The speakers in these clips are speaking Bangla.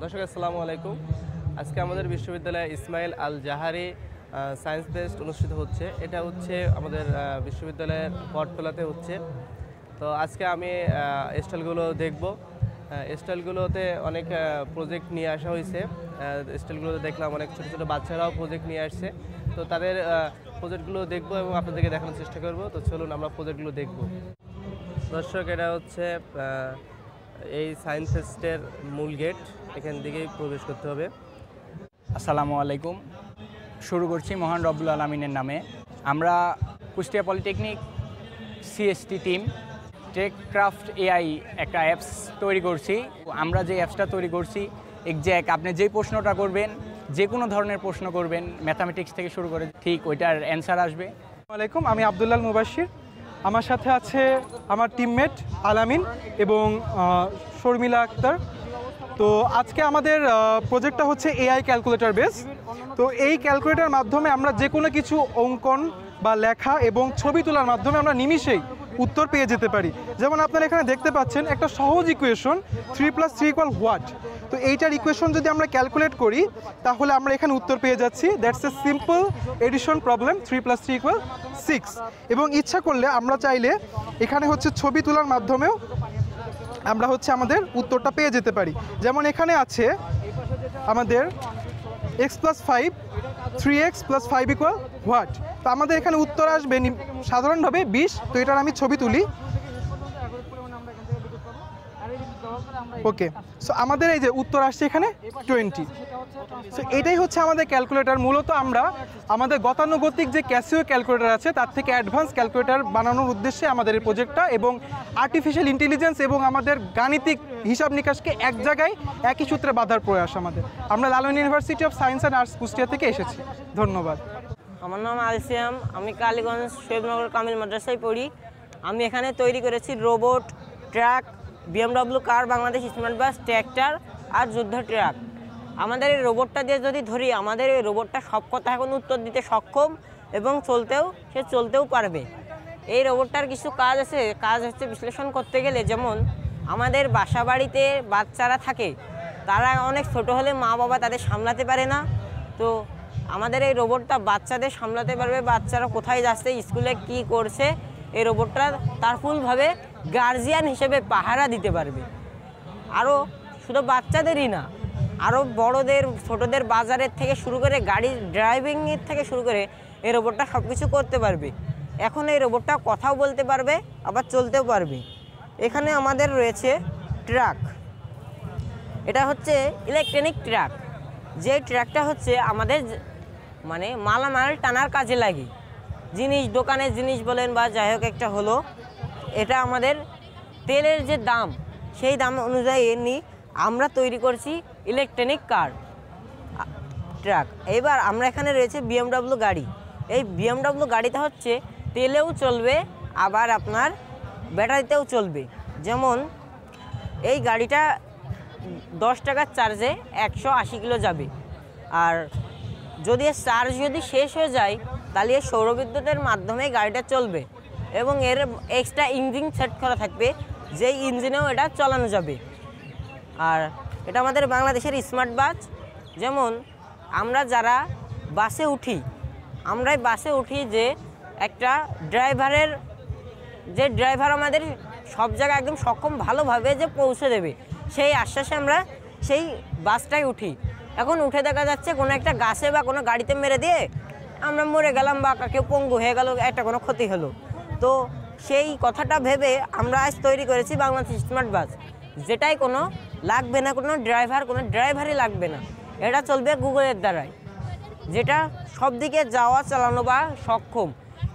দর্শক আসসালামু আলাইকুম। আজকে আমাদের বিশ্ববিদ্যালয়ে ইসমাইল আল জাহারি সায়েন্স ফেস্ট অনুষ্ঠিত হচ্ছে। এটা হচ্ছে আমাদের বিশ্ববিদ্যালয়ের বটতলাতে হচ্ছে। তো আজকে আমি স্টলগুলো দেখব। স্টলগুলোতে অনেক প্রজেক্ট নিয়ে আসা হয়েছে। স্টলগুলোতে দেখলাম অনেক ছোটো ছোটো বাচ্চারাও প্রজেক্ট নিয়ে আসছে। তো তাদের প্রজেক্টগুলো দেখব এবং আপনাদেরকে দেখানোর চেষ্টা করব। তো চলুন আমরা প্রজেক্টগুলো দেখব। দর্শক, এটা হচ্ছে এই সায়েন্স ফেস্টের মূল গেট। এখান থেকেই প্রবেশ করতে হবে। আসসালামু আলাইকুম। শুরু করছি মহান রব্বুল আলমিনের নামে। আমরা Kushtia polytechnic CST team Techcraft AI একটা অ্যাপস তৈরি করছি। আমরা যে অ্যাপসটা তৈরি করছি এক্স্যাক্ট আপনি যেই প্রশ্নটা করবেন, যে কোনো ধরনের প্রশ্ন করবেন, ম্যাথামেটিক্স থেকে শুরু করে ঠিক ওইটার অ্যান্সার আসবে। আসসালামু আলাইকুম, আমি আব্দুল্লাল মুবাশির। আমার সাথে আছে আমার টিমমেট আলামিন এবং শর্মিলা আক্তার। তো আজকে আমাদের প্রজেক্টটা হচ্ছে এআই ক্যালকুলেটর বেস। তো এই ক্যালকুলেটরের মাধ্যমে আমরা যে কোনো কিছু অঙ্কন বা লেখা এবং ছবি তোলার মাধ্যমে আমরা নিমিষেই উত্তর পেয়ে যেতে পারি। যেমন আপনারা এখানে দেখতে পাচ্ছেন একটা সহজ ইকুয়েশন 3 + 3 = হোয়াট। তো এইটার ইকুয়েশন যদি আমরা ক্যালকুলেট করি তাহলে আমরা এখানে উত্তর পেয়ে যাচ্ছি। That's a simple addition problem, 3 + 3 = 6। এবং ইচ্ছা করলে আমরা চাইলে এখানে হচ্ছে ছবি তোলার মাধ্যমেও আমরা হচ্ছে আমাদের উত্তরটা পেয়ে যেতে পারি। যেমন এখানে আছে আমাদের x + 5 3x + 5 = হোয়াট। তো আমাদের এখানে উত্তর আসবে সাধারণভাবে 20। তো এটার আমি ছবি তুলি। ওকে, সো আমাদের এই যে উত্তর আসছে এখানে 20। সো এটাই হচ্ছে আমাদের ক্যালকুলেটর। মূলত আমরা আমাদের গতানুগতিক যে ক্যাসিও ক্যালকুলেটর আছে তার থেকে অ্যাডভান্স ক্যালকুলেটর বানানোর উদ্দেশ্যে আমাদের এই প্রজেক্টটা, এবং আর্টিফিশিয়াল ইন্টেলিজেন্স এবং আমাদের গাণিতিক হিসাব নিকাশকে এক জায়গায় একই সূত্রে বাঁধার প্রয়াস আমাদের। আমরা Lalon university of science and arts Kushtia থেকে এসেছি। ধন্যবাদ। আমার নাম আলসিয়াম। আমি কালীগঞ্জ শহীদনগর কামিল মাদ্রাসায় পড়ি। আমি এখানে তৈরি করেছি রোবট, ট্রাক, BMW কার, বাংলাদেশ স্মার্ট বাস, ট্র্যাক্টর আর যুদ্ধ ট্রাক। আমাদের এই রোবটটা দিয়ে যদি ধরি, আমাদের এই রোবটটা সব কথা এখন উত্তর দিতে সক্ষম এবং সে চলতেও পারবে। এই রোবটটার কিছু কাজ আছে। কাজ হচ্ছে বিশ্লেষণ করতে গেলে, যেমন আমাদের বাসা বাড়িতে বাচ্চারা থাকে, তারা অনেক ছোট হলে মা বাবা তাদের সামলাতে পারে না। তো আমাদের এই রোবটটা বাচ্চাদের সামলাতে পারবে। বাচ্চারা কোথায় যাচ্ছে, স্কুলে কি করছে, এই রোবটটা তার ফুলভাবে গার্জিয়ান হিসেবে পাহারা দিতে পারবে। আরও শুধু বাচ্চাদেরই না, আরও বড়দের, ছোটদের, বাজারের থেকে শুরু করে গাড়ি ড্রাইভিংয়ের থেকে শুরু করে এই রোবটটা সব কিছু করতে পারবে। এখন এই রোবটটা কথাও বলতে পারবে, আবার চলতেও পারবে। এখানে আমাদের রয়েছে ট্রাক। এটা হচ্ছে ইলেকট্রনিক ট্রাক। যে ট্রাকটা হচ্ছে আমাদের মানে মালামাল টানার কাজে লাগে। দোকানের জিনিস বলেন বা যাই হোক একটা হলো, এটা আমাদের তেলের যে দাম, সেই দাম অনুযায়ী আমরা তৈরি করছি ইলেকট্রনিক কার, ট্রাক। এবার আমরা এখানে রয়েছে BMW গাড়ি। এই BMW গাড়িটা হচ্ছে তেলেও চলবে, আবার আপনার ব্যাটারিতেও চলবে। যেমন এই গাড়িটা 10 টাকার চার্জে 180 কিলো যাবে। আর যদি চার্জ শেষ হয়ে যায় তাহলে সৌরবিদ্যুতের মাধ্যমে গাড়িটা চলবে, এবং এর এক্সট্রা ইঞ্জিন সেট করা থাকবে, যেই ইঞ্জিনেও এটা চালানো যাবে। আর এটা আমাদের বাংলাদেশের স্মার্ট বাস। যেমন আমরা যারা বাসে উঠি, যে একটা ড্রাইভার আমাদের সব জায়গায় একদম সক্ষম ভালোভাবে যে পৌঁছে দেবে, সেই আশ্বাসে আমরা সেই বাসটায় উঠি। এখন উঠে দেখা যাচ্ছে কোনো একটা গাছে বা কোনো গাড়িতে মেরে দিয়ে আমরা মরে গেলাম, বা কেউ পঙ্গু হয়ে গেল, একটা কোনো ক্ষতি হলো। তো সেই কথাটা ভেবে আমরা আজ তৈরি করেছি বাংলাদেশ স্মার্ট বাস, যেটাই কোনো লাগবে না, কোনো ড্রাইভারই লাগবে না। এটা চলবে গুগলের দ্বারাই, যেটা সব দিকে যাওয়া চালানো বা সক্ষম।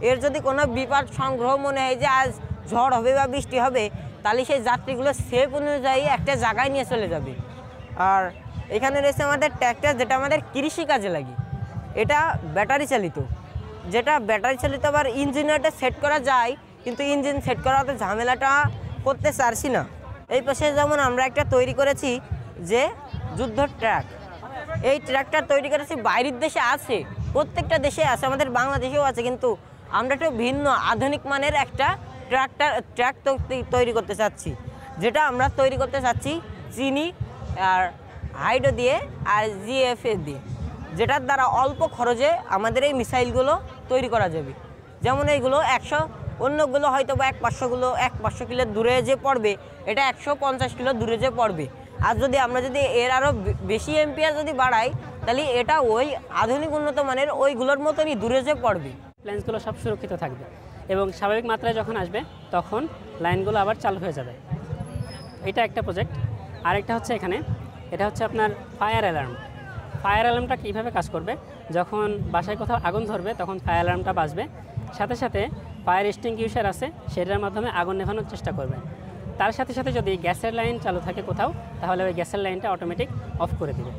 এর যদি কোনো বিপদ সংগ্রহ মনে হয় যে আজ ঝড় হবে বা বৃষ্টি হবে, তাহলে সেই যাত্রীগুলো সেফ অনুযায়ী একটা জায়গায় নিয়ে চলে যাবে। আর এখানে রয়েছে আমাদের ট্র্যাক্টর, যেটা আমাদের কৃষি কাজে লাগে। এটা ব্যাটারি চালিত, আবার ইঞ্জিনটা সেট করা যায়, কিন্তু ইঞ্জিন সেট করাতে ঝামেলাটা করতে চাচ্ছি না। এই পাশে যেমন আমরা একটা তৈরি করেছি যে যুদ্ধ ট্রাক। এই ট্রাকটা তৈরি করেছি, বাইরের দেশে আছে, প্রত্যেকটা দেশে আছে, আমাদের বাংলাদেশেও আছে, কিন্তু আমরা একটু ভিন্ন আধুনিক মানের একটা ট্রাক তৈরি করতে চাচ্ছি, যেটা আমরা তৈরি করতে চাচ্ছি চিনি আর হাইড্রো দিয়ে আর জিএফএ দিয়ে, যেটার দ্বারা অল্প খরচে আমাদের এই মিসাইলগুলো তৈরি করা যাবে। যেমন এইগুলো 100, অন্যগুলো হয়তো বা 1-500 কিলো দূরে যে পড়বে, এটা 150 কিলো দূরে যে পড়বে। আর যদি আমরা এর আরও বেশি এম্পিয়ার যদি বাড়াই, তাহলে এটা ওই আধুনিক উন্নত মানের ওইগুলোর মতনই দূরে যে পড়বে। লাইনগুলো সব সুরক্ষিত থাকবে এবং স্বাভাবিক মাত্রায় যখন আসবে তখন লাইনগুলো আবার চালু হয়ে যাবে। এটা একটা প্রজেক্ট। আরেকটা হচ্ছে এখানে, এটা হচ্ছে আপনার ফায়ার অ্যালার্ম। ফায়ার অ্যালার্মটা কীভাবে কাজ করবে, যখন বাসায় কোথাও আগুন ধরবে তখন ফায়ার অ্যালার্মটা বাজবে, সাথে সাথে ফায়ার এক্সটিংগুইশার আছে, সেটার মাধ্যমে আগুন নেভানোর চেষ্টা করবে। তার সাথে সাথে যদি গ্যাসের লাইন চালু থাকে কোথাও, তাহলে ওই গ্যাসের লাইনটা অটোমেটিক অফ করে দেবে।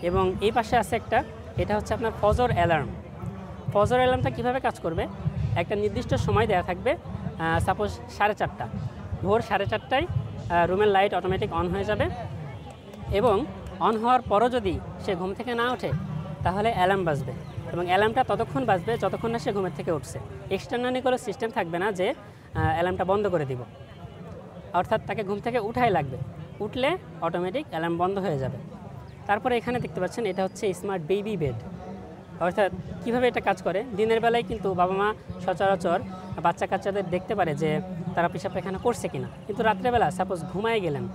এবং এই পাশে আছে একটা, এটা হচ্ছে আপনার ফজর অ্যালার্ম। ফজর অ্যালার্মটা কীভাবে কাজ করবে, একটা নির্দিষ্ট সময় দেওয়া থাকবে, সাপোজ 4:30, ভোর 4:30টায় রুমের লাইট অটোমেটিক অন হয়ে যাবে এবং অন হওয়ার পরও যদি সে ঘুম থেকে না ওঠে তাহলে অ্যালার্ম বাজবে এবং অ্যালার্মটা ততক্ষণ বাজবে যতক্ষণ না সে ঘুমের থেকে উঠছে। এক্সটার্নালি কোনো সিস্টেম থাকবে না যে অ্যালার্মটা বন্ধ করে দিব, অর্থাৎ তাকে ঘুম থেকে উঠাই লাগবে, উঠলে অটোমেটিক অ্যালার্ম বন্ধ হয়ে যাবে। তারপরে এখানে দেখতে পাচ্ছেন এটা হচ্ছে স্মার্ট বেবি বেড। অর্থাৎ কীভাবে এটা কাজ করে, দিনের বেলায় কিন্তু বাবা মা সচরাচর বাচ্চা কাচ্চাদের দেখতে পারে যে তারা পেশাব পায়খানা করছে কিনা, কিন্তু রাত্রেবেলা সাপোজ ঘুমায় গেলেন,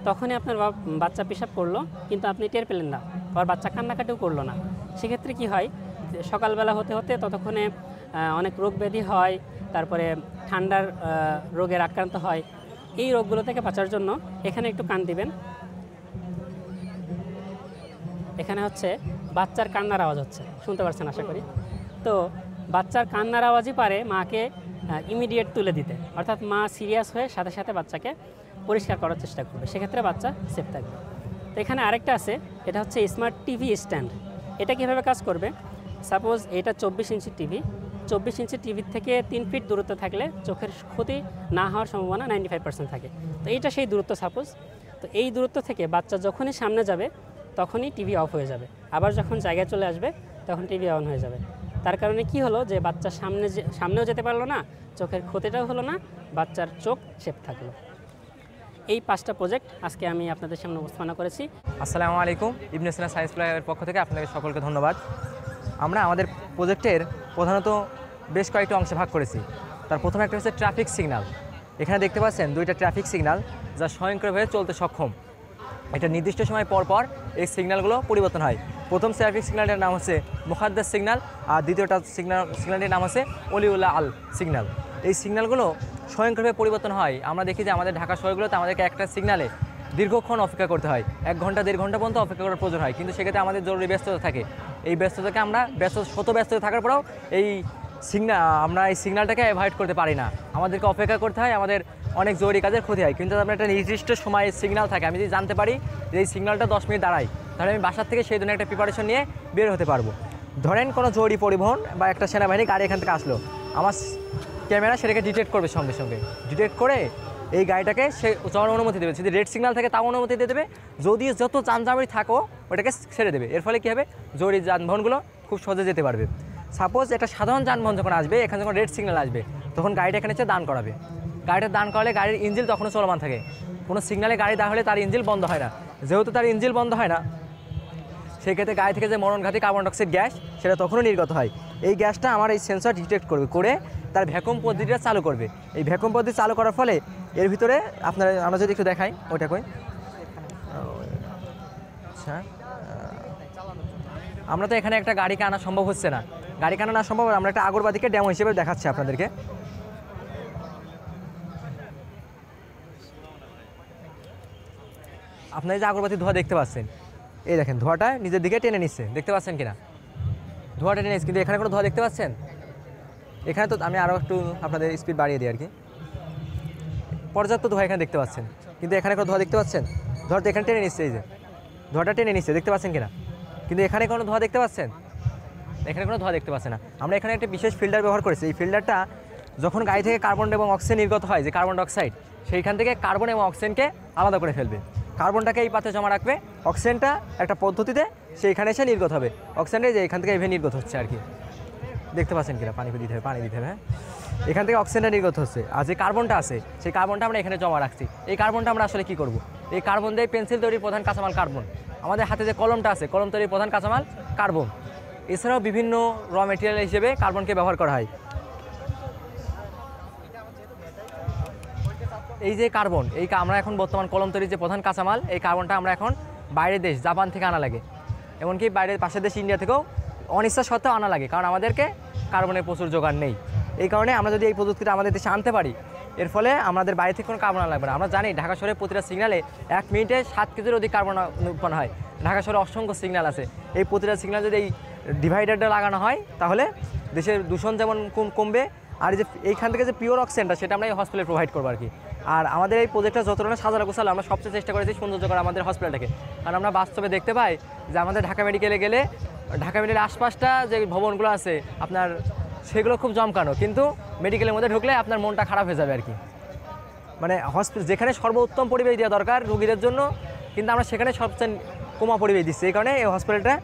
তখনই আপনার বাচ্চা পেশাব করলো কিন্তু আপনি টের পেলেন না, আবার বাচ্চা কান্নাকাটিও করলো না। সেক্ষেত্রে কি হয়, সকালবেলা হতে হতে ততক্ষণে অনেক রোগ ব্যাধি হয়, তারপরে ঠান্ডার রোগের আক্রান্ত হয়। এই রোগগুলো থেকে বাঁচার জন্য এখানে একটু কান দিবেন, এখানে হচ্ছে বাচ্চার কান্নার আওয়াজ হচ্ছে, শুনতে পাচ্ছেন আশা করি। তো বাচ্চার কান্নার আওয়াজই পারে মাকে ইমিডিয়েট তুলে দিতে, অর্থাৎ মা সিরিয়াস হয়ে সাথে সাথে বাচ্চাকে পরিষ্কার করার চেষ্টা করবে, সেক্ষেত্রে বাচ্চা সেফ থাকবে। তো এখানে আরেকটা আছে, এটা হচ্ছে স্মার্ট টিভি স্ট্যান্ড। এটা কীভাবে কাজ করবে, সাপোজ এটা 24 ইঞ্চি টিভি, 24 ইঞ্চি টিভির থেকে 3 ফিট দূরত্ব থাকলে চোখের ক্ষতি না হওয়ার সম্ভাবনা 95% থাকে। তো এইটা সেই দূরত্ব সাপোজ। তো এই দূরত্ব থেকে বাচ্চা যখনই সামনে যাবে তখনই টিভি অফ হয়ে যাবে, আবার যখন জায়গায় চলে আসবে তখন টিভি অন হয়ে যাবে। তার কারণে কি হলো, যে বাচ্চা সামনেও যেতে পারলো না, চোখের ক্ষতিটাও হলো না, বাচ্চার চোখ সেফ থাকলো। এই 5টা প্রজেক্ট আজকে আমি আপনাদের সামনে উপস্থাপনা করেছি। আসসালামু আলাইকুম, ইবনে সিনা সায়েন্স প্লায়ের পক্ষ থেকে আপনাদের সকলকে ধন্যবাদ। আমরা আমাদের প্রজেক্টের প্রধানত বেশ কয়েকটি অংশে ভাগ করেছি। তার প্রথম একটা হচ্ছে ট্রাফিক সিগন্যাল। এখানে দেখতে পাচ্ছেন 2টা ট্রাফিক সিগন্যাল যা স্বয়ংক্রিয়ভাবে চলতে সক্ষম। এটা নির্দিষ্ট সময় পর পর এই সিগন্যালগুলো পরিবর্তন হয়। প্রথম ট্রাফিক সিগন্যালটির নাম হচ্ছে মুখাদ্দাস সিগন্যাল, আর দ্বিতীয়টা সিগন্যালটির নাম হচ্ছে অলিউল্লাহ আল সিগন্যাল। এই সিগন্যালগুলো স্বয়ংক্রিয়ভাবে পরিবর্তন হয়। আমরা দেখি যে আমাদের ঢাকা শহরগুলোতে আমাদেরকে একটা সিগন্যালে দীর্ঘক্ষণ অপেক্ষা করতে হয়, 1 ঘন্টা 1.5 ঘন্টা পর্যন্ত অপেক্ষা করার প্রয়োজন হয়, কিন্তু সেক্ষেত্রে আমাদের জরুরি ব্যস্ততা থাকে। এই ব্যস্ততাকে আমরা শত ব্যস্ততা থাকার পরেও আমরা এই সিগন্যালটাকে অ্যাভয়েড করতে পারি না, আমাদেরকে অপেক্ষা করতে হয়, আমাদের অনেক জরুরি কাজের ক্ষতি হয়। কিন্তু আমরা একটা নির্দিষ্ট সময়ে সিগন্যাল থাকে, আমি যদি জানতে পারি যে এই সিগন্যালটা 10 মিনিট দাঁড়ায়, তাহলে আমি বাসার থেকে সেই ধরনের একটা প্রিপারেশন নিয়ে বের হতে পারবো। ধরেন কোনো জরুরি পরিবহন বা একটা সেনাবাহিনী গাড়ি এখান থেকে আসলো, আমার ক্যামেরা সেটাকে ডিটেক্ট করবে, সঙ্গে সঙ্গে ডিটেক্ট করে এই গাড়িটাকে সে যাওয়ার অনুমতি দেবে। যদি রেড সিগন্যাল থাকে তাও অনুমতি দিয়ে দেবে, যদি যত যানজট থাকো ওটাকে ছেড়ে দেবে। এর ফলে কী হবে, জরুরি যানবাহনগুলো খুব সহজে যেতে পারবে। সাপোজ একটা সাধারণ যানবাহন যখন আসবে, এখানে যখন রেড সিগন্যাল আসবে, তখন গাড়িটা এখানে দান করাবে। গাড়িটা দান করালে গাড়ির ইঞ্জিন তখনও চলমান থাকে, কোনো সিগন্যালে গাড়ি দাঁড় হলে তার ইঞ্জিন বন্ধ হয় না। যেহেতু তার ইঞ্জিন বন্ধ হয় না, সেক্ষেত্রে গাড়ি থেকে যে মরণঘাতী কার্বন ডাইঅক্সাইড গ্যাস সেটা তখনও নির্গত হয়। এই গ্যাসটা আমার এই সেন্সর ডিটেক্ট করবে, করে তার ভ্যাকুয়াম পদ্ধতিটা চালু করবে। এই ভ্যাকুয়াম পদ্ধতি চালু করার ফলে এর ভিতরে আমরা যদি একটু দেখাই, ওইটা কই, আচ্ছা আমরা তো এখানে একটা গাড়িকে আনা সম্ভব হচ্ছে না, গাড়িকে আনা না সম্ভব, আমরা একটা আগরবাতিকে ডেমো হিসেবে দেখাচ্ছি আপনাদেরকে। আপনারা যে আগরবাতি ধোঁয়া দেখতে পাচ্ছেন, এই দেখেন ধোঁয়াটা নিজের দিকে টেনে নিচ্ছে, দেখতে পাচ্ছেন কিনা, ধোঁয়াটা টেনে নিচ্ছে, কিন্তু এখানে কোনো ধোঁয়া দেখতে পাচ্ছেন? এখানে তো আমি আরও একটু আপনাদের স্পিড বাড়িয়ে দিই আর কি, পর্যাপ্ত ধোঁয়া এখানে দেখতে পাচ্ছেন, কিন্তু এখানে কোনো ধোঁয়া দেখতে পাচ্ছেন? ধোঁয়াটা এখানে টেনে নিচ্ছে, এই যে ধোঁয়াটা টেনে নিচ্ছে, দেখতে পাচ্ছেন কিনা? কিন্তু এখানে কোনো ধোঁয়া দেখতে পাচ্ছেন? এখানে কোনো ধোঁয়া দেখতে পাচ্ছে না। আমরা এখানে একটা বিশেষ ফিল্টার ব্যবহার করেছি। এই ফিল্টারটা যখন গাড়ি থেকে কার্বন এবং অক্সিজেন নির্গত হয়, যে কার্বন ডাইঅক্সাইড, সেইখান থেকে কার্বন এবং অক্সিজেনকে আলাদা করে ফেলবে। কার্বনটাকে এই পাত্রে জমা রাখবে, অক্সিজেনটা একটা পদ্ধতিতে সেইখানে এসে নির্গত হবে। অক্সিজেনটা যে এখান থেকে এভাবে নির্গত হচ্ছে আর কি, দেখতে পাচ্ছেন কিনা? পানি দিতে হবে, পানি দিতে হবে। হ্যাঁ, এখান থেকে অক্সিজেনটা নির্গত হচ্ছে, আর যে কার্বনটা আছে সেই কার্বনটা আমরা এখানে জমা রাখছি। এই কার্বনটা আমরা আসলে কী করব? এই কার্বন দিয়ে পেন্সিল তৈরির প্রধান কাঁচামাল কার্বন। আমাদের হাতে যে কলমটা আছে, কলম তৈরির প্রধান কাঁচামাল কার্বন। এছাড়াও বিভিন্ন র মেটেরিয়াল হিসেবে কার্বনকে ব্যবহার করা হয়। এই যে কার্বন, আমরা এখন বর্তমান কলম তৈরির যে প্রধান কাঁচামাল, এই কার্বনটা আমরা এখন বাইরের দেশ জাপান থেকে আনা লাগে, এমনকি বাইরের পাশের দেশ ইন্ডিয়া থেকেও অনিচ্ছা সত্ত্বেও আনা লাগে, কারণ আমাদেরকে কার্বনের প্রচুর জোগাড় নেই। এই কারণে আমরা যদি এই প্রযুক্তিটা আমাদের দেশে আনতে পারি, এর ফলে আমাদের বাইরে থেকে কোনো কার্বন আনা লাগবে না। আমরা জানি ঢাকা শহরে প্রতিটা সিগনালে 1 মিনিটে 7 কেজির অধিক কার্বন উৎপন্ন হয়। ঢাকা শহরে অসংখ্য সিগন্যাল আছে, এই প্রতিটা সিগন্যাল যদি এই ডিভাইডারটা লাগানো হয় তাহলে দেশের দূষণ যেমন কমবে, আর এই যে এইখান থেকে যে পিওর অক্সিজেনটা সেটা আমরা এই হসপিটালে প্রোভাইড করবো আর কি। আর আমাদের এই প্রজেক্টটা যত ধরনের সাজানো গোছালো, আমরা সবচেয়ে চেষ্টা করেছি সৌন্দর্য করা আমাদের হসপিটালটাকে। কারণ আমরা বাস্তবে দেখতে পাই যে আমাদের ঢাকা মেডিকেলে গেলে ঢাকা মেডিকেলের আশপাশটা যে ভবনগুলো আছে আপনার, সেগুলো খুব জমকানো, কিন্তু মেডিকেলের মধ্যে ঢুকলে আপনার মনটা খারাপ হয়ে যাবে আর কি। মানে হসপিটাল যেখানে সর্বোত্তম পরিবেশ দেওয়া দরকার রোগীদের জন্য, কিন্তু আমরা সেখানে সবচেয়ে কমা পরিবেশ দিচ্ছি। এই কারণে এই হসপিটালটা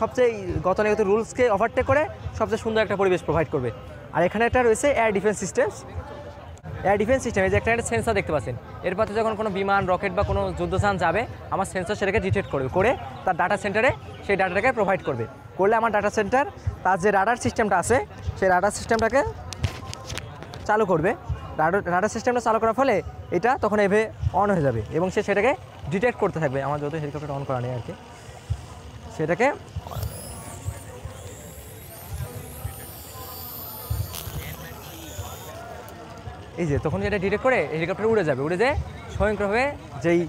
সবচেয়ে গতানুগতিক রুলসকে ওভারটেক করে সবচেয়ে সুন্দর একটা পরিবেশ প্রোভাইড করবে। আর এখানে একটা রয়েছে air defence system. Air defence system, এই যে একটা সেন্সর দেখতে পাচ্ছেন, এর পথে যখন কোনো বিমান, রকেট বা কোনো যুদ্ধযান যাবে, আমার সেন্সর সেটাকে ডিটেক্ট করবে, করে তার ডাটা সেন্টারে সেই ডাটাটাকে প্রোভাইড করবে। করলে আমার ডাটা সেন্টার তার যে রাডার সিস্টেমটা আছে সেই রাডার সিস্টেমটাকে চালু করবে। রাডার সিস্টেমটা চালু করার ফলে এটা তখন এভাবে অন হয়ে যাবে এবং সে সেটাকে ডিটেক্ট করতে থাকবে। আমার যত হেলিকপ্টার অন করা নেই আর কি, সেটাকে এই যে তখন যেটা ডিটেক্ট করে হেলিকপ্টার উড়ে যাবে, উড়ে যেয়ে স্বয়ংক্রিয়ভাবে যেই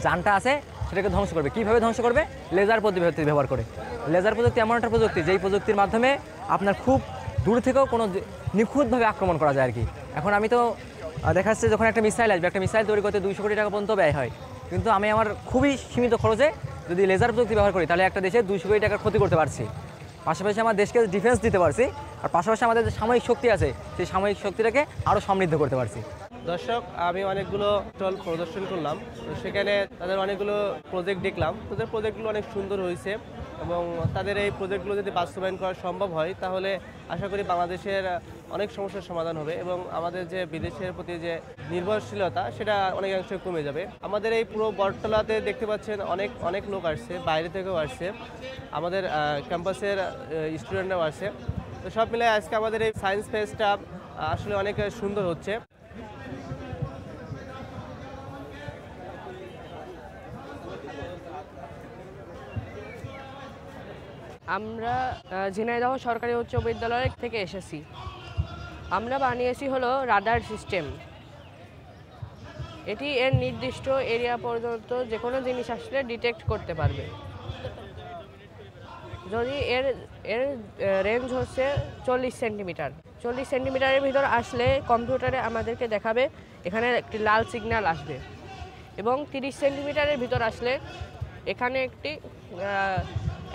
যানটা আছে সেটাকে ধ্বংস করবে। কীভাবে ধ্বংস করবে? লেজার পদ্ধতি ব্যবহার করে। লেজার প্রযুক্তি এমন একটা প্রযুক্তি যেই প্রযুক্তির মাধ্যমে আপনার খুব দূর থেকেও কোনো নিখুঁতভাবে আক্রমণ করা যায় আর কি। এখন আমি তো দেখা যাচ্ছে যখন একটা মিসাইল আসবে, একটা মিসাইল তৈরি করতে 200 কোটি টাকা পর্যন্ত ব্যয় হয়, কিন্তু আমি আমার খুবই সীমিত খরচে যদি লেজার প্রযুক্তি ব্যবহার করি তাহলে একটা দেশে 200 কোটি টাকার ক্ষতি করতে পারছি, পাশাপাশি আমার দেশকে ডিফেন্স দিতে পারছি, আর পাশাপাশি আমাদের যে সাময়িক শক্তি আছে সেই সাময়িক শক্তিটাকে আরও সমৃদ্ধ করতে পারছি। দর্শক, আমি অনেকগুলো স্টল প্রদর্শন করলাম, তো সেখানে তাদের অনেকগুলো প্রজেক্ট দেখলাম। তাদের প্রজেক্টগুলো অনেক সুন্দর হয়েছে এবং তাদের এই প্রজেক্টগুলো যদি বাস্তবায়ন করা সম্ভব হয় তাহলে আশা করি বাংলাদেশের অনেক সমস্যার সমাধান হবে এবং আমাদের যে বিদেশের প্রতি যে নির্ভরশীলতা সেটা অনেকাংশে কমে যাবে। আমাদের এই পুরো বটতলাতে দেখতে পাচ্ছেন অনেক লোক আসছে, বাইরে থেকেও আসছে, আমাদের ক্যাম্পাসের স্টুডেন্টরাও আসছে। তো সব মিলে আজকে আমাদের এই সায়েন্স ফেস্টটা আসলে অনেক সুন্দর হচ্ছে। আমরা ঝিনাইদহ সরকারি উচ্চ বিদ্যালয় থেকে এসেছি। আমরা বানিয়েছি হলো রাডার সিস্টেম। এটি এর নির্দিষ্ট এরিয়া পর্যন্ত যে কোনো জিনিস আসলে ডিটেক্ট করতে পারবে। যদি এর রেঞ্জ হচ্ছে 40 সেন্টিমিটার, 40 সেন্টিমিটারের ভিতর আসলে কম্পিউটারে আমাদেরকে দেখাবে এখানে একটি লাল সিগন্যাল আসবে, এবং 30 সেন্টিমিটারের ভিতর আসলে এখানে একটি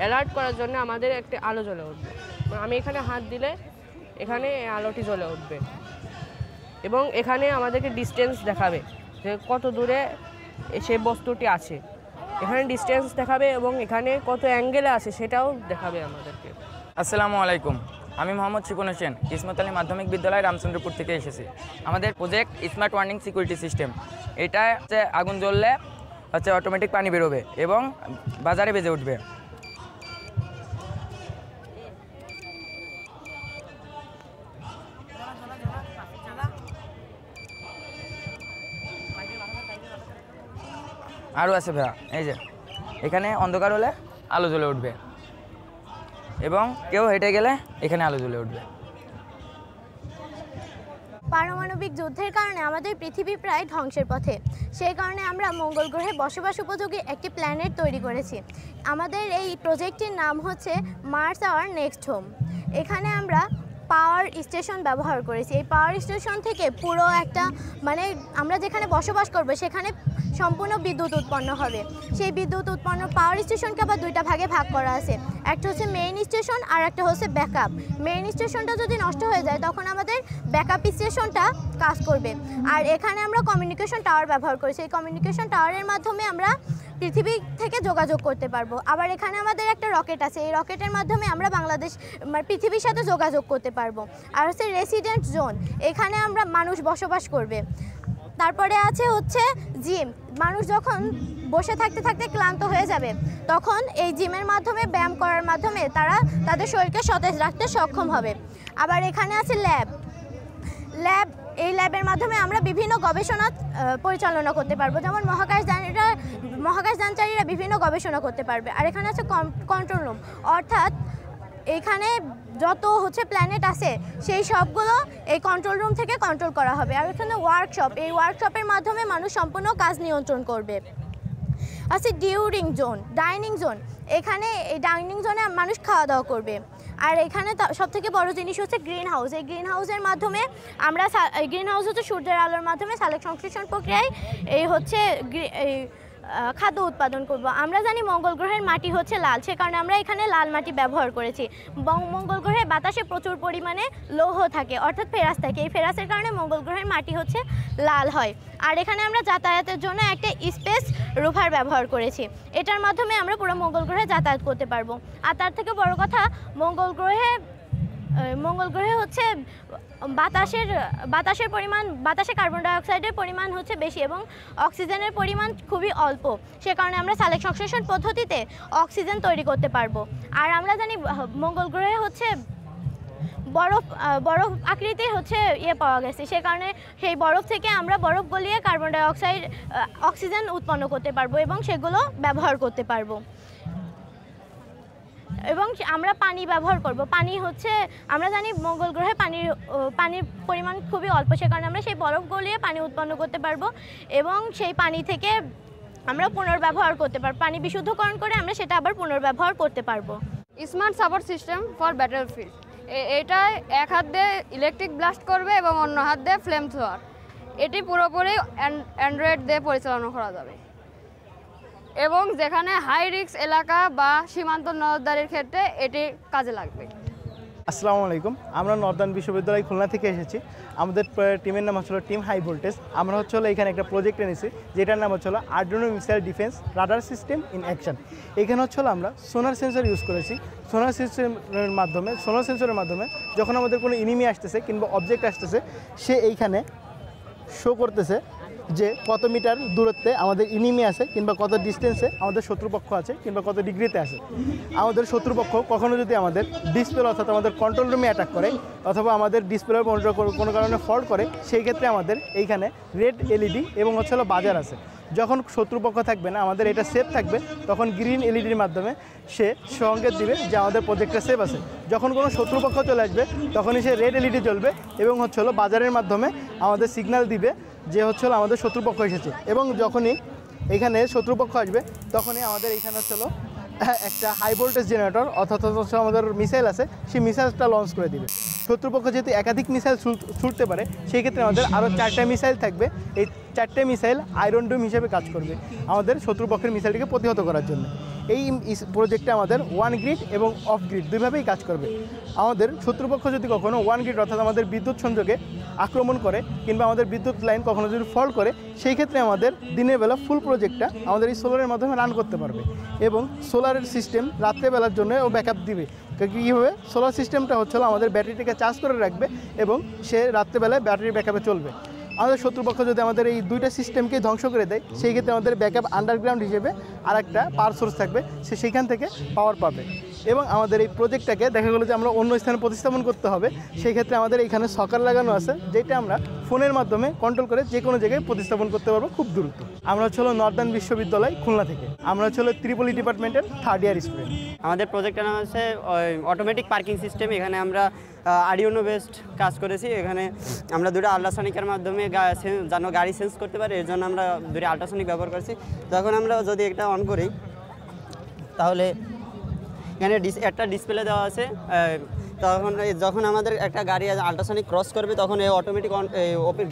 অ্যালার্ট করার জন্য আমাদের একটি আলো জ্বলে উঠবে। আমি এখানে হাত দিলে এখানে আলোটি জ্বলে উঠবে এবং এখানে আমাদেরকে ডিস্টেন্স দেখাবে যে কত দূরে সেই বস্তুটি আছে, এখানে ডিস্টেন্স দেখাবে এবং এখানে কত অ্যাঙ্গেলে আছে সেটাও দেখাবে আমাদেরকে। আসসালামু আলাইকুম, আমি মোহাম্মদ শিকুন হোসেন, ইসমত আলী মাধ্যমিক বিদ্যালয় রামচন্দ্রপুর থেকে এসেছি। আমাদের project smart warning security system. এটা হচ্ছে আগুন জ্বললে হচ্ছে অটোমেটিক পানি বেরোবে এবং বাজারে বেজে উঠবে। আরও আছে ভাইয়া, এই যে এখানে অন্ধকার হলে আলো জ্বলে উঠবে এবং কেউ হেঁটে গেলে এখানে আলো জ্বলে উঠবে। পারমাণবিক যুদ্ধের কারণে আমাদের পৃথিবী প্রায় ধ্বংসের পথে। সেই কারণে আমরা মঙ্গল গ্রহে বসবাস উপযোগী একটি প্ল্যানেট তৈরি করেছি। আমাদের এই প্রজেক্টটির নাম হচ্ছে মার্স আওয়ার নেক্সট হোম। এখানে আমরা পাওয়ার স্টেশন ব্যবহার করেছি। এই পাওয়ার স্টেশন থেকে পুরো একটা আমরা যেখানে বসবাস করব সেখানে সম্পূর্ণ বিদ্যুৎ উৎপন্ন হবে। সেই বিদ্যুৎ উৎপন্ন পাওয়ার স্টেশনকে আবার দুইটা ভাগে ভাগ করা আছে, একটা হচ্ছে মেইন স্টেশন আর একটা হচ্ছে ব্যাকআপ। মেইন স্টেশনটা যদি নষ্ট হয়ে যায় তখন আমাদের ব্যাকআপ স্টেশনটা কাজ করবে। আর এখানে আমরা কমিউনিকেশন টাওয়ার ব্যবহার করেছি। এই কমিউনিকেশন টাওয়ারের মাধ্যমে আমরা পৃথিবী থেকে যোগাযোগ করতে পারবো। আবার এখানে আমাদের একটা রকেট আছে, এই রকেটের মাধ্যমে আমরা পৃথিবীর সাথে যোগাযোগ করতে পারবো। আর হচ্ছে রেসিডেন্ট জোন, এখানে আমরা মানুষ বসবাস করবে। তারপরে আছে হচ্ছে জিম। মানুষ যখন বসে থাকতে থাকতে ক্লান্ত হয়ে যাবে তখন এই জিমের মাধ্যমে, ব্যায়াম করার মাধ্যমে তারা তাদের শরীরকে সতেজ রাখতে সক্ষম হবে। আবার এখানে আছে ল্যাব। এই ল্যাবের মাধ্যমে আমরা বিভিন্ন গবেষণা পরিচালনা করতে পারবো, যেমন মহাকাশযানচারীরা বিভিন্ন গবেষণা করতে পারবে। আর এখানে আছে কন্ট্রোল রুম, অর্থাৎ এখানে যত হচ্ছে প্ল্যানেট আছে সেই সবগুলো এই কন্ট্রোল রুম থেকে কন্ট্রোল করা হবে। আর এখানে ওয়ার্কশপ, এই ওয়ার্কশপের মাধ্যমে মানুষ সম্পূর্ণ কাজ নিয়ন্ত্রণ করবে। আছে ডাইনিং জোন। এখানে এই ডাইনিং জোনে মানুষ খাওয়া দাওয়া করবে। আর এখানে সবথেকে বড় জিনিস হচ্ছে গ্রিন হাউস। এই গ্রিন হাউসের মাধ্যমে আমরা, গ্রিন হাউস হচ্ছে সূর্যের আলোর মাধ্যমে সালোক সংশ্লেষণ প্রক্রিয়ায় এই হচ্ছে খাদ্য উৎপাদন করব। আমরা জানি মঙ্গল গ্রহের মাটি হচ্ছে লাল, সে কারণে আমরা এখানে লাল মাটি ব্যবহার করেছি। মঙ্গল গ্রহে বাতাসে প্রচুর পরিমাণে লৌহ থাকে, অর্থাৎ ফেরাস থাকে। এই ফেরাসের কারণে মঙ্গল গ্রহের মাটি হচ্ছে লাল হয়। আর এখানে আমরা যাতায়াতের জন্য একটা স্পেস রোভার ব্যবহার করেছি। এটার মাধ্যমে আমরা পুরো মঙ্গল গ্রহে যাতায়াত করতে পারবো। আর তার থেকে বড় কথা, মঙ্গল গ্রহে হচ্ছে বাতাসে কার্বন ডাইঅক্সাইডের পরিমাণ হচ্ছে বেশি এবং অক্সিজেনের পরিমাণ খুবই অল্প। সে কারণে আমরা সালোক সংশ্লেষণ পদ্ধতিতে অক্সিজেন তৈরি করতে পারবো। আর আমরা জানি মঙ্গল গ্রহে হচ্ছে বরফ আকৃতির হচ্ছে পাওয়া গেছে, সে কারণে সেই বরফ থেকে আমরা বরফ গলিয়ে অক্সিজেন উৎপন্ন করতে পারবো এবং সেগুলো ব্যবহার করতে পারবো। এবং আমরা পানি ব্যবহার করব। পানি হচ্ছে, আমরা জানি মঙ্গল গ্রহে পানির পরিমাণ খুবই অল্প, সে কারণে আমরা সেই বরফ গলিয়ে পানি উৎপন্ন করতে পারবো এবং সেই পানি থেকে আমরা পুনর্ব্যবহার করতে পারবো। পানি বিশুদ্ধকরণ করে আমরা সেটা আবার পুনর্ব্যবহার করতে পারবো। Smart support system for battlefield. এটায় এক হাত দিয়ে ইলেকট্রিক ব্লাস্ট করবে এবং অন্য হাত দিয়ে ফ্লেম থ্রোয়ার। এটি পুরোপুরি অ্যান্ড্রয়েড দিয়ে পরিচালনা করা যাবে এবং যেখানে হাই রিস্ক এলাকা বা সীমান্ত নজরদারির ক্ষেত্রে এটি কাজে লাগবে। আসসালামু আলাইকুম, আমরা নর্দার্ন বিশ্ববিদ্যালয় খুলনা থেকে এসেছি। আমাদের টিমের নাম হচ্ছিল টিম হাই ভোল্টেজ। আমরা হচ্ছিল এখানে একটা প্রজেক্ট এনেছি যেটার নাম হচ্ছিল Arduino missile defence radar system in action. এখানে হচ্ছিল আমরা সোনার সেন্সর ইউজ করেছি। সোনার সেন্সরের মাধ্যমে যখন আমাদের কোনো এনিমি আসতেছে কিংবা অবজেক্ট আসতেছে, সে এইখানে শো করতেছে যে কত মিটার দূরত্বে আমাদের এনিমি আছে কিংবা কত ডিস্টেন্সে আমাদের শত্রুপক্ষ আছে কিংবা কত ডিগ্রিতে আছে। আমাদের শত্রুপক্ষ কখনো যদি আমাদের ডিসপ্লে অর্থাৎ আমাদের কন্ট্রোল রুমে অ্যাটাক করে অথবা আমাদের ডিসপ্লে মনিটর কোনো কারণে ফল্ট করে, সেই ক্ষেত্রে আমাদের এইখানে রেড এলইডি এবং হচ্ছে বাজার আছে। যখন শত্রুপক্ষ থাকবে না, আমাদের এটা সেফ থাকবে, তখন গ্রিন এলইডির মাধ্যমে সে সংকেত দিবে যে আমাদের প্রজেক্টটা সেফ আছে। যখন কোনো শত্রুপক্ষ চলে আসবে তখনই সে রেড এলইডি জ্বলবে এবং বাজারের মাধ্যমে আমাদের সিগন্যাল দিবে যে আমাদের শত্রুপক্ষ এসেছে। এবং যখনই এখানে শত্রুপক্ষ আসবে তখনই আমাদের এখানে একটা হাই ভোল্টেজ জেনারেটর অর্থাৎ আমাদের মিসাইল আছে, সেই মিসাইলটা লঞ্চ করে দিবে। শত্রুপক্ষ যেহেতু একাধিক মিসাইল ছুটতে পারে, সেই ক্ষেত্রে আমাদের আরও 4টা মিসাইল থাকবে। এই 4টে মিসাইল আয়রন ডোম হিসেবে কাজ করবে আমাদের শত্রুপক্ষের মিসাইলটিকে প্রতিহত করার জন্য। এই প্রজেক্টে আমাদের ওয়ান গ্রিড এবং অফ গ্রিড দুইভাবেই কাজ করবে। আমাদের শত্রুপক্ষ যদি কখনো ওয়ান গ্রিড অর্থাৎ আমাদের বিদ্যুৎ সংযোগে আক্রমণ করে কিংবা আমাদের বিদ্যুৎ লাইন কখনো যদি ফল্ট করে, সেই ক্ষেত্রে আমাদের দিনের বেলা ফুল প্রজেক্টটা আমাদের এই সোলারের মাধ্যমে রান করতে পারবে এবং সোলারের সিস্টেম রাত্রেবেলার জন্য ও ব্যাকআপ দিবে। কীভাবে? সোলার সিস্টেমটা আমাদের ব্যাটারিটাকে চার্জ করে রাখবে এবং সে রাত্রেবেলায় ব্যাটারি ব্যাকআপে চলবে। আমাদের শত্রুপক্ষ যদি আমাদের এই দুইটা সিস্টেমকে ধ্বংস করে দেয়, সেই ক্ষেত্রে আমাদের ব্যাকআপ আন্ডারগ্রাউন্ড হিসেবে আর একটা পাওয়ার সোর্স থাকবে, সে সেইখান থেকে পাওয়ার পাবে। এবং আমাদের এই প্রজেক্টটাকে দেখা গেলো যে আমরা অন্য স্থানে প্রতিস্থাপন করতে হবে, সেই ক্ষেত্রে আমাদের এখানে সকার লাগানো আছে, যেটা আমরা ফোনের মাধ্যমে কন্ট্রোল করে যে কোনো জায়গায় প্রতিস্থাপন করতে পারবো খুব দ্রুত। আমরা নর্দার্ন বিশ্ববিদ্যালয় খুলনা থেকে। আমরা ত্রিপলি ডিপার্টমেন্টের 3rd ইয়ার স্টুডেন্ট। আমাদের প্রজেক্টের নাম হচ্ছে অটোমেটিক পার্কিং সিস্টেম। এখানে আমরা আরডিনো বেসড কাজ করেছি। এখানে আমরা দুটো আল্ট্রাসনিকের মাধ্যমে যেন গাড়ি সেন্স করতে পারে, এর জন্য আমরা দুটো আল্ট্রাসনিক ব্যবহার করেছি। তখন আমরা যদি এটা অন করি, তাহলে এখানে একটা ডিসপ্লে দেওয়া আছে। তখন যখন আমাদের একটা গাড়ি আল্ট্রাসনিক ক্রস করবে, তখন এই অটোমেটিক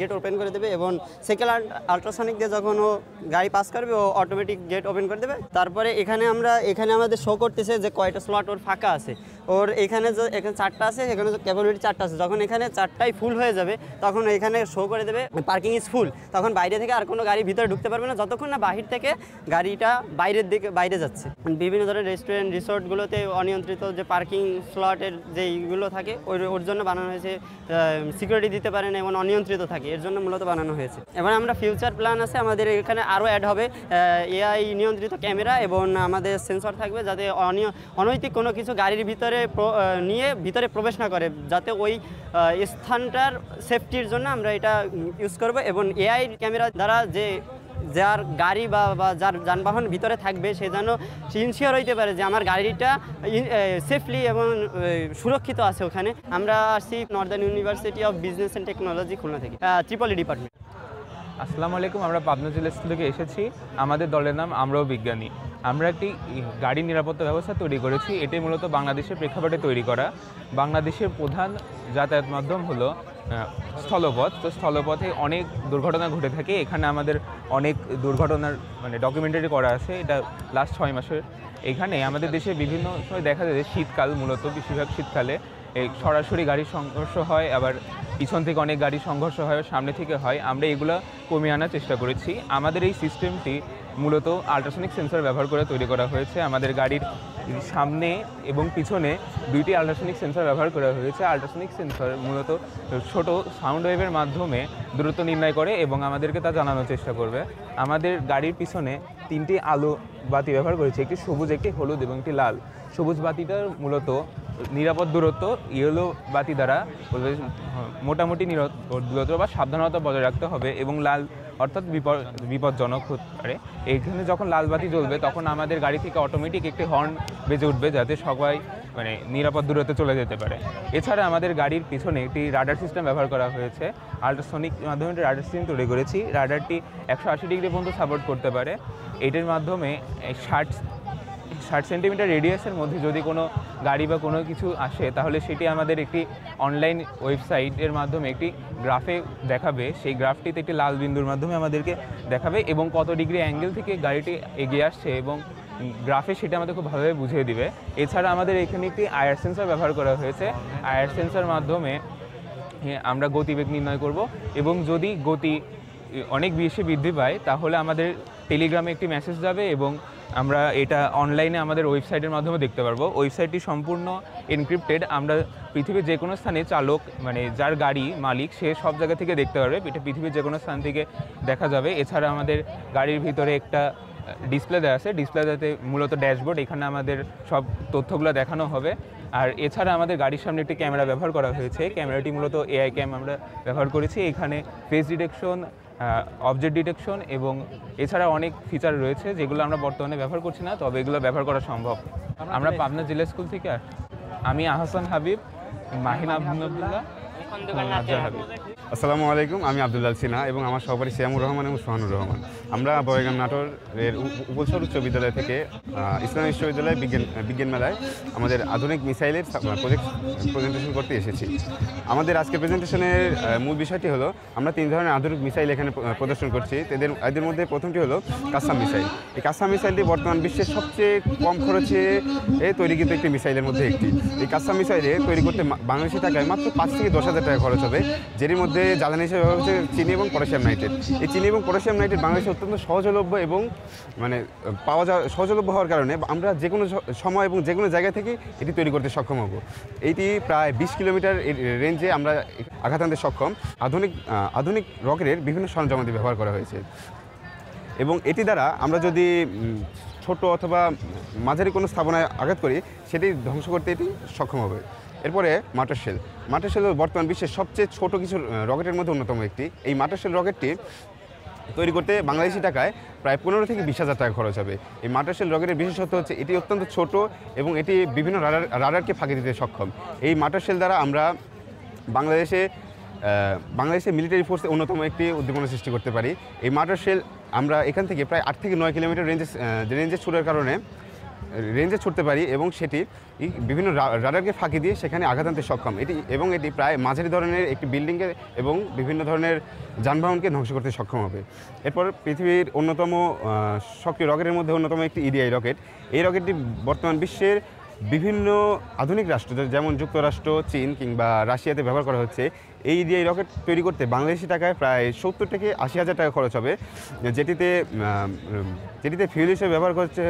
গেট ওপেন করে দেবে এবং সেকেন্ড আল্ট্রাসনিক দিয়ে যখন ও গাড়ি পাস করবে, ও অটোমেটিক গেট ওপেন করে দেবে। তারপরে এখানে আমাদের শো করতেছে যে কয়টা স্লট ওর ফাঁকা আছে। ওর এখানে 4টা আছে, এখানে ক্যাপাবিলিটি 4টা আছে। যখন এখানে 4টাই ফুল হয়ে যাবে, তখন এখানে শো করে দেবে পার্কিং ইজ ফুল। তখন বাইরে থেকে আর কোনো গাড়ি ভিতরে ঢুকতে পারবে না, যতক্ষণ না বাহির থেকে গাড়িটা বাইরে যাচ্ছে। বিভিন্ন ধরনের রেস্টুরেন্ট রিসোর্টগুলোতে অনিয়ন্ত্রিত যে পার্কিং স্লটের যেই যেগুলো থাকে ওর জন্য বানানো হয়েছে, সিকিউরিটি দিতে পারে না এবং অনিয়ন্ত্রিত থাকে, এর জন্য মূলত বানানো হয়েছে। এবার আমরা ফিউচার প্ল্যান আছে আমাদের এখানে আরও অ্যাড হবে এআই নিয়ন্ত্রিত ক্যামেরা এবং আমাদের সেন্সর থাকবে, যাতে অনৈতিক কোনো কিছু গাড়ির ভিতরে নিয়ে ভিতরে প্রবেশ না করে, যাতে ওই স্থানটার সেফটির জন্য আমরা এটা ইউজ করব। এবং এআই ক্যামেরা দ্বারা যার গাড়ি বা যার যানবাহন ভিতরে থাকবে সে যেন ইনশিওর হইতে পারে যে আমার গাড়িটা সেফলি এবং সুরক্ষিত আছে ওখানে। আমরা আসছি Northern university of business and technology Khulna থেকে, ট্রিপল ডিপার্টমেন্ট। আসসালামু আলাইকুম, আমরা পাবনা জেলা স্কুল থেকে এসেছি। আমাদের দলের নাম আমরাও বিজ্ঞানী। আমরা একটি গাড়ি নিরাপত্তা ব্যবস্থা তৈরি করেছি। এটি মূলত বাংলাদেশের প্রেক্ষাপটে তৈরি করা। বাংলাদেশের প্রধান যাতায়াত মাধ্যম হলো স্থলপথ। তো স্থলপথে অনেক দুর্ঘটনা ঘটে থাকে। এখানে আমাদের অনেক দুর্ঘটনার ডকুমেন্টারি করা আছে, এটা লাস্ট 6 মাসের। এখানে আমাদের দেশে বিভিন্ন সময় দেখা যায় যে শীতকাল, মূলত বেশিরভাগ শীতকালে সরাসরি গাড়ির সংঘর্ষ হয়, আবার পিছন থেকে অনেক গাড়ির সংঘর্ষ হয়, সামনে থেকে হয়। আমরা এগুলো কমিয়ে আনার চেষ্টা করেছি। আমাদের এই সিস্টেমটি মূলত আল্ট্রাসনিক সেন্সর ব্যবহার করে তৈরি করা হয়েছে। আমাদের গাড়ির সামনে এবং পিছনে 2টি আল্ট্রাসনিক সেন্সর ব্যবহার করা হয়েছে। আল্ট্রাসনিক সেন্সর মূলত ছোট সাউন্ড ওয়েভের মাধ্যমে দূরত্ব নির্ণয় করে এবং আমাদেরকে তা জানানোর চেষ্টা করবে। আমাদের গাড়ির পিছনে 3টি আলো বাতি ব্যবহার করেছে, একটি সবুজ, একটি হলুদ এবং একটি লাল। সবুজ বাতিটার মূলত নিরাপদ দূরত্ব, ইয়েলো বাতি দ্বারা মোটামুটি দূরত্ব বা সাবধানতা বজায় রাখতে হবে, এবং লাল অর্থাৎ বিপজ্জনক হতে পারে। এইখানে যখন লাল বাতি জ্বলবে তখন আমাদের গাড়ি থেকে অটোমেটিক একটি হর্ন বেজে উঠবে, যাতে সবাই নিরাপদ দূরত্বে চলে যেতে পারে। এছাড়া আমাদের গাড়ির পিছনে একটি রাডার সিস্টেম ব্যবহার করা হয়েছে। আল্ট্রাসনিক মাধ্যমে রাডার সিস্টেম তৈরি করেছি। রাডারটি 180 ডিগ্রি পর্যন্ত সাপোর্ট করতে পারে। এটির মাধ্যমে 60 সেন্টিমিটার রেডিয়াসের মধ্যে যদি কোনো গাড়ি বা কোনো কিছু আসে, তাহলে সেটি আমাদের একটি অনলাইন ওয়েবসাইটের মাধ্যমে একটি গ্রাফে দেখাবে। সেই গ্রাফটিতে একটি লাল বিন্দুর মাধ্যমে আমাদেরকে দেখাবে এবং কত ডিগ্রি অ্যাঙ্গেল থেকে গাড়িটি এগিয়ে আসছে, এবং গ্রাফে সেটা আমাদের খুব ভালোভাবে বুঝিয়ে দিবে। এছাড়া আমাদের এখানে একটি আয়ার সেন্সর ব্যবহার করা হয়েছে। আয়ার সেন্সর মাধ্যমে আমরা গতিবেগ নির্ণয় করব, এবং যদি গতি অনেক বেশি বৃদ্ধি পায় তাহলে আমাদের টেলিগ্রামে একটি মেসেজ যাবে এবং আমরা এটা অনলাইনে আমাদের ওয়েবসাইটের মাধ্যমে দেখতে পারবো। ওয়েবসাইটটি সম্পূর্ণ এনক্রিপ্টেড। আমরা পৃথিবীর যে কোনো স্থানে চালক, যার গাড়ি মালিক, সে সব জায়গা থেকে দেখতে পারবে। এটা পৃথিবীর যে কোনো স্থান থেকে দেখা যাবে। এছাড়া আমাদের গাড়ির ভিতরে একটা ডিসপ্লে দেওয়া আছে। ডিসপ্লেতে মূলত ড্যাশবোর্ড, এখানে আমাদের সব তথ্যগুলো দেখানো হবে। আর এছাড়া আমাদের গাড়ির সামনে একটি ক্যামেরা ব্যবহার করা হয়েছে। ক্যামেরাটি মূলত এআই ক্যাম আমরা ব্যবহার করেছি। এখানে ফেস ডিটেকশন, অবজেক্ট ডিটেকশন এবং এছাড়া অনেক ফিচার রয়েছে যেগুলো আমরা বর্তমানে ব্যবহার করছি না, তবে এগুলো ব্যবহার করা সম্ভব। আমরা পাবনা জেলা স্কুল থেকে আমি আহসান হাবিব, মাহিন আবদুল্লাহ, হাবিব। আসসালামু আলাইকুম, আমি আব্দুল্লাহ সিনহা এবং আমার সহপাঠী সিয়ামুর রহমান এবং সোহানুর রহমান। আমরা বয়গাম নাটোরের উপলসর উচ্চ বিদ্যালয় থেকে ইসলামী বিশ্ববিদ্যালয় বিজ্ঞান মেলায় আমাদের আধুনিক মিসাইলের প্রজেক্ট প্রেজেন্টেশন করতে এসেছি। আমাদের আজকের প্রেজেন্টেশনের মূল বিষয়টি হলো আমরা 3 ধরনের আধুনিক মিসাইল এখানে প্রদর্শন করছি। এদের মধ্যে প্রথমটি হলো কাসাম মিসাইল। এই কাসাম মিসাইলটি বর্তমান বিশ্বের সবচেয়ে কম খরচে তৈরিকৃত একটি মিসাইলের মধ্যে একটি। এই কাসাম মিসাইলে তৈরি করতে বাংলাদেশি টাকায় মাত্র 5 থেকে 10,000 টাকা খরচ হবে, যেটির মধ্যে জ্বালানি হিসেবে হচ্ছে চিনি এবং পটাশিয়াম নাইট্রেট। এই চিনি এবং পটাশিয়াম নাইট্রেট বাংলাদেশে অত্যন্ত সহজলভ্য এবং পাওয়া যাওয়া সহজলভ্য হওয়ার কারণে আমরা যে কোনো সময় এবং যে কোনো জায়গা থেকে এটি তৈরি করতে সক্ষম হব। এইটি প্রায় 20 কিলোমিটার রেঞ্জে আমরা আঘাত আনতে সক্ষম। আধুনিক রকেটের বিভিন্ন সরঞ্জামাদি ব্যবহার করা হয়েছে, এবং এটি দ্বারা আমরা যদি ছোট অথবা মাঝারি কোনো স্থাপনায় আঘাত করি, সেটি ধ্বংস করতে এটি সক্ষম হবে। এরপরে মাটারশেল। মাটারশেল বর্তমান বিশ্বের সবচেয়ে ছোট কিছু রকেটের মধ্যে অন্যতম একটি। এই মাটারশেল রকেটটি তৈরি করতে বাংলাদেশি টাকায় প্রায় 15 থেকে 20,000 টাকা খরচ হবে। এই মাটারশেল রকেটের বিশেষত্ব হচ্ছে এটি অত্যন্ত ছোট এবং এটি বিভিন্ন রাডারকে ফাঁকি দিতে সক্ষম। এই মাটারশেল দ্বারা আমরা বাংলাদেশের মিলিটারি ফোর্সে অন্যতম একটি উদ্দীপনা সৃষ্টি করতে পারি। এই মাটারশেল আমরা এখান থেকে প্রায় 8 থেকে 9 কিলোমিটার রেঞ্জে ছুটার কারণে ছুটতে পারি এবং সেটি বিভিন্ন রাডারকে ফাঁকি দিয়ে সেখানে আঘাত আনতে সক্ষম। এটি প্রায় মাঝারি ধরনের একটি বিল্ডিংকে এবং বিভিন্ন ধরনের যানবাহনকে ধ্বংস করতে সক্ষম হবে। এরপর পৃথিবীর অন্যতম সক্রিয় রকেটের মধ্যে অন্যতম একটি ইডিআই রকেট। এই রকেটটি বর্তমান বিশ্বের বিভিন্ন আধুনিক রাষ্ট্র যেমন যুক্তরাষ্ট্র, চীন কিংবা রাশিয়াতে ব্যবহার করা হচ্ছে। এই দিয়ে রকেট তৈরি করতে বাংলাদেশি টাকায় প্রায় 70 থেকে 80,000 টাকা খরচ হবে, যেটিতে ফিউল হিসেবে ব্যবহার করছে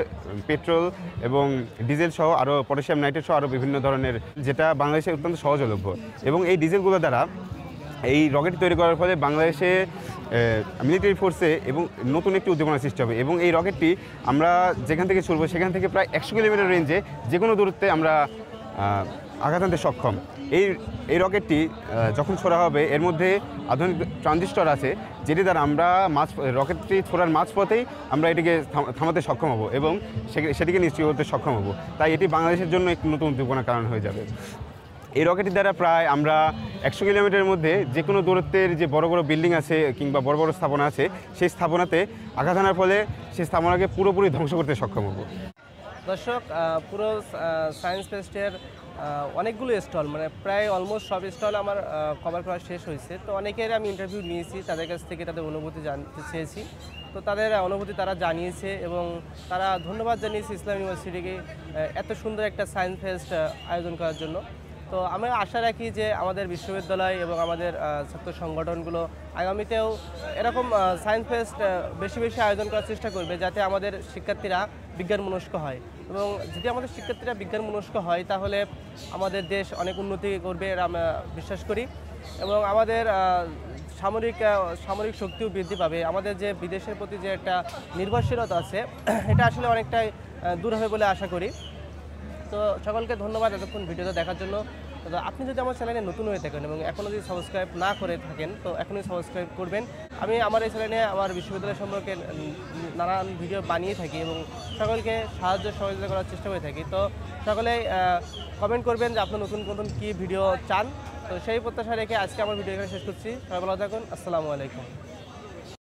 পেট্রোল এবং ডিজেল সহ আরও পটাশিয়াম নাইট্রেট সহ আরও বিভিন্ন ধরনের, যেটা বাংলাদেশে অত্যন্ত সহজলভ্য। এবং এই ডিজেলগুলো দ্বারা এই রকেট তৈরি করার ফলে বাংলাদেশে মিলিটারি ফোর্সে এবং নতুন একটি উদ্দীপনা সৃষ্টি হবে। এবং এই রকেটটি আমরা যেখান থেকে ছুড়ব সেখান থেকে প্রায় 100 কিলোমিটার রেঞ্জে যে কোনো দূরত্বে আমরা আঘাত আনতে সক্ষম। এই রকেটটি যখন ছোড়া হবে এর মধ্যে আধুনিক ট্রানজিস্টর আছে, যেটি দ্বারা আমরা রকেটটি ছোড়ার মাঝপথেই আমরা এটিকে থামাতে সক্ষম হব এবং সেটিকে নিষ্ক্রিয় করতে সক্ষম হব। তাই এটি বাংলাদেশের জন্য একটি নতুন উদ্দীপনার কারণ হয়ে যাবে। এই রকেটের দ্বারা প্রায় আমরা 100 কিলোমিটারের মধ্যে যে কোনো দূরত্বের যে বড় বড় বিল্ডিং আছে কিংবা বড় বড় স্থাপনা আছে সেই স্থাপনাতে আঘাত আনার ফলে সেই স্থাপনাকে পুরোপুরি ধ্বংস করতে সক্ষম হব। দর্শক, পুরো সায়েন্স ফেস্টের অনেকগুলো স্টল, মানে প্রায় অলমোস্ট সব স্টল আমার কভার করা শেষ হয়েছে। তো অনেকের আমি ইন্টারভিউ নিয়েছি, তাদের কাছ থেকে তাদের অনুভূতি জানতে চেয়েছি। তো তাদের অনুভূতি তারা জানিয়েছে এবং তারা ধন্যবাদ জানিয়েছে ইসলাম ইউনিভার্সিটিকে এত সুন্দর একটা সায়েন্স ফেস্ট আয়োজন করার জন্য। তো আমি আশা রাখি যে আমাদের বিশ্ববিদ্যালয় এবং আমাদের ছাত্র সংগঠনগুলো আগামীতেও এরকম সায়েন্স ফেস্ট বেশি বেশি আয়োজন করার চেষ্টা করবে, যাতে আমাদের শিক্ষার্থীরা বিজ্ঞান মনস্ক হয়। এবং যদি আমাদের শিক্ষার্থীরা বিজ্ঞান মনস্ক হয় তাহলে আমাদের দেশ অনেক উন্নতি করবে এর আমরা বিশ্বাস করি। এবং আমাদের সামরিক শক্তিও বৃদ্ধি পাবে। আমাদের যে বিদেশের প্রতি যে একটা নির্ভরশীলতা আছে এটা আসলে অনেকটাই দূর হবে বলে আশা করি। তো সকলকে ধন্যবাদ এতক্ষণ ভিডিওটা দেখার জন্য। তো আপনি যদি আমার চ্যানেলে নতুন হয়ে থাকেন এবং এখনও যদি সাবস্ক্রাইব না করে থাকেন তো এখনই সাবস্ক্রাইব করবেন। আমি আমার এই চ্যানেলে আমার বিশ্ববিদ্যালয় সম্পর্কে নানান ভিডিও বানিয়ে থাকি এবং সকলকে সাহায্য সহযোগিতা করার চেষ্টা করে থাকি। তো সকলেই কমেন্ট করবেন যে আপনার নতুন নতুন কী ভিডিও চান। তো সেই প্রত্যাশা রেখে আজকে আমার ভিডিও এখানে শেষ করছি। সবাই ভালো থাকুন। আসসালামু আলাইকুম।